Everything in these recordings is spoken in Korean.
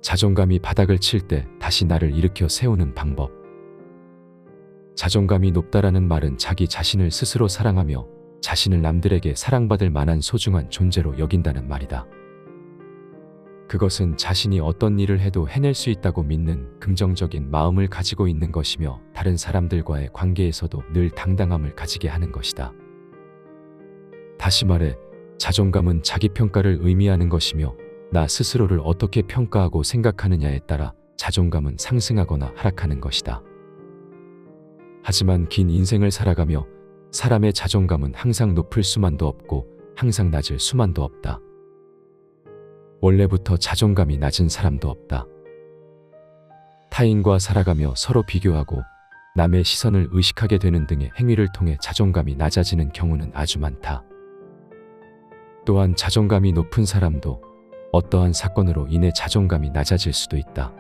자존감이 바닥을 칠 때 다시 나를 일으켜 세우는 방법. 자존감이 높다라는 말은 자기 자신을 스스로 사랑하며 자신을 남들에게 사랑받을 만한 소중한 존재로 여긴다는 말이다. 그것은 자신이 어떤 일을 해도 해낼 수 있다고 믿는 긍정적인 마음을 가지고 있는 것이며 다른 사람들과의 관계에서도 늘 당당함을 가지게 하는 것이다. 다시 말해, 자존감은 자기평가를 의미하는 것이며 나 스스로를 어떻게 평가하고 생각하느냐에 따라 자존감은 상승하거나 하락하는 것이다. 하지만 긴 인생을 살아가며 사람의 자존감은 항상 높을 수만도 없고 항상 낮을 수만도 없다. 원래부터 자존감이 낮은 사람도 없다. 타인과 살아가며 서로 비교하고 남의 시선을 의식하게 되는 등의 행위를 통해 자존감이 낮아지는 경우는 아주 많다. 또한 자존감이 높은 사람도 어떠한 사건으로 인해 자존감이 낮아질 수도 있다.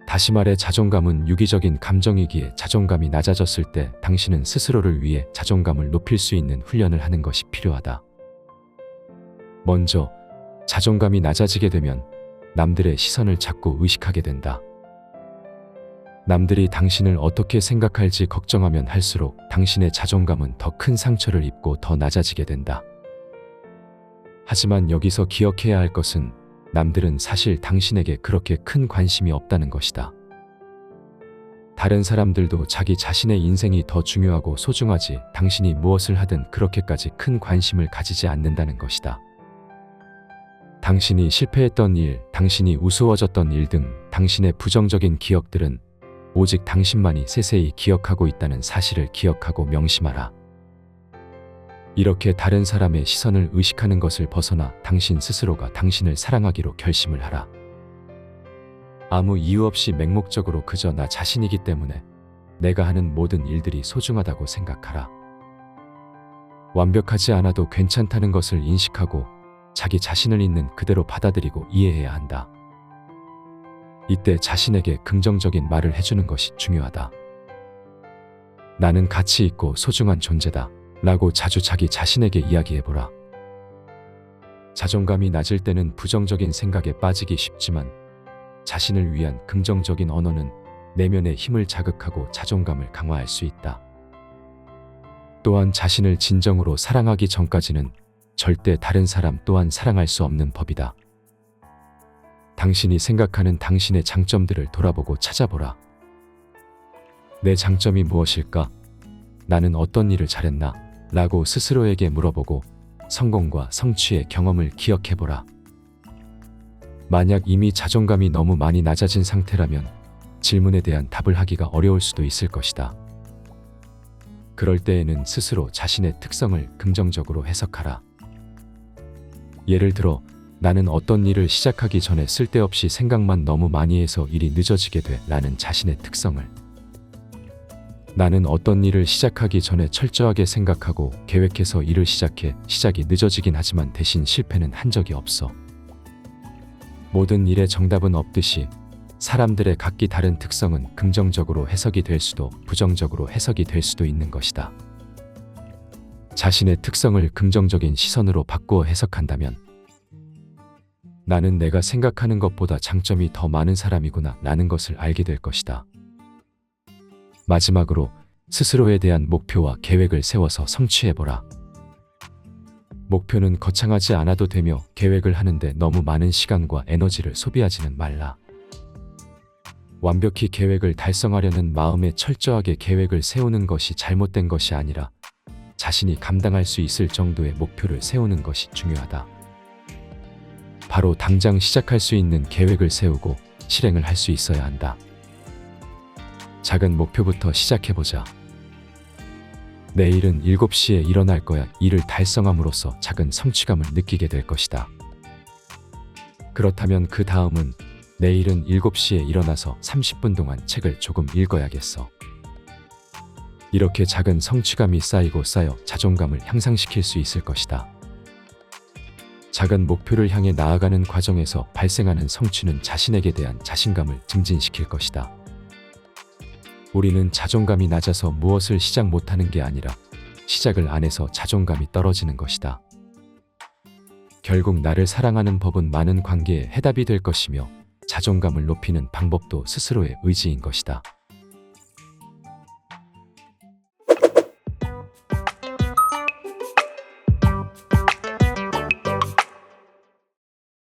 다시 말해 자존감은 유기적인 감정이기에 자존감이 낮아졌을 때 당신은 스스로를 위해 자존감을 높일 수 있는 훈련을 하는 것이 필요하다. 먼저 자존감이 낮아지게 되면 남들의 시선을 자꾸 의식하게 된다. 남들이 당신을 어떻게 생각할지 걱정하면 할수록 당신의 자존감은 더 큰 상처를 입고 더 낮아지게 된다. 하지만 여기서 기억해야 할 것은 남들은 사실 당신에게 그렇게 큰 관심이 없다는 것이다. 다른 사람들도 자기 자신의 인생이 더 중요하고 소중하지 당신이 무엇을 하든 그렇게까지 큰 관심을 가지지 않는다는 것이다. 당신이 실패했던 일, 당신이 우스워졌던 일 등 당신의 부정적인 기억들은 오직 당신만이 세세히 기억하고 있다는 사실을 기억하고 명심하라. 이렇게 다른 사람의 시선을 의식하는 것을 벗어나 당신 스스로가 당신을 사랑하기로 결심을 하라. 아무 이유 없이 맹목적으로 그저 나 자신이기 때문에 내가 하는 모든 일들이 소중하다고 생각하라. 완벽하지 않아도 괜찮다는 것을 인식하고 자기 자신을 있는 그대로 받아들이고 이해해야 한다. 이때 자신에게 긍정적인 말을 해주는 것이 중요하다. 나는 가치 있고 소중한 존재다 라고 자주 자기 자신에게 이야기해보라. 자존감이 낮을 때는 부정적인 생각에 빠지기 쉽지만 자신을 위한 긍정적인 언어는 내면의 힘을 자극하고 자존감을 강화할 수 있다. 또한 자신을 진정으로 사랑하기 전까지는 절대 다른 사람 또한 사랑할 수 없는 법이다. 당신이 생각하는 당신의 장점들을 돌아보고 찾아보라. 내 장점이 무엇일까? 나는 어떤 일을 잘했나? 라고 스스로에게 물어보고 성공과 성취의 경험을 기억해보라. 만약 이미 자존감이 너무 많이 낮아진 상태라면 질문에 대한 답을 하기가 어려울 수도 있을 것이다. 그럴 때에는 스스로 자신의 특성을 긍정적으로 해석하라. 예를 들어, 나는 어떤 일을 시작하기 전에 쓸데없이 생각만 너무 많이 해서 일이 늦어지게 돼 라는 자신의 특성을, 나는 어떤 일을 시작하기 전에 철저하게 생각하고 계획해서 일을 시작해 시작이 늦어지긴 하지만 대신 실패는 한 적이 없어. 모든 일의 정답은 없듯이 사람들의 각기 다른 특성은 긍정적으로 해석이 될 수도 부정적으로 해석이 될 수도 있는 것이다. 자신의 특성을 긍정적인 시선으로 바꾸어 해석한다면 나는 내가 생각하는 것보다 장점이 더 많은 사람이구나 라는 것을 알게 될 것이다. 마지막으로 스스로에 대한 목표와 계획을 세워서 성취해보라. 목표는 거창하지 않아도 되며 계획을 하는데 너무 많은 시간과 에너지를 소비하지는 말라. 완벽히 계획을 달성하려는 마음에 철저하게 계획을 세우는 것이 잘못된 것이 아니라 자신이 감당할 수 있을 정도의 목표를 세우는 것이 중요하다. 바로 당장 시작할 수 있는 계획을 세우고 실행을 할 수 있어야 한다. 작은 목표부터 시작해보자. 내일은 7시에 일어날 거야. 이를 달성함으로써 작은 성취감을 느끼게 될 것이다. 그렇다면 그 다음은 내일은 7시에 일어나서 30분 동안 책을 조금 읽어야겠어. 이렇게 작은 성취감이 쌓이고 쌓여 자존감을 향상시킬 수 있을 것이다. 작은 목표를 향해 나아가는 과정에서 발생하는 성취는 자신에게 대한 자신감을 증진시킬 것이다. 우리는 자존감이 낮아서 무엇을 시작 못하는 게 아니라 시작을 안 해서 자존감이 떨어지는 것이다. 결국 나를 사랑하는 법은 많은 관계의 해답이 될 것이며 자존감을 높이는 방법도 스스로의 의지인 것이다.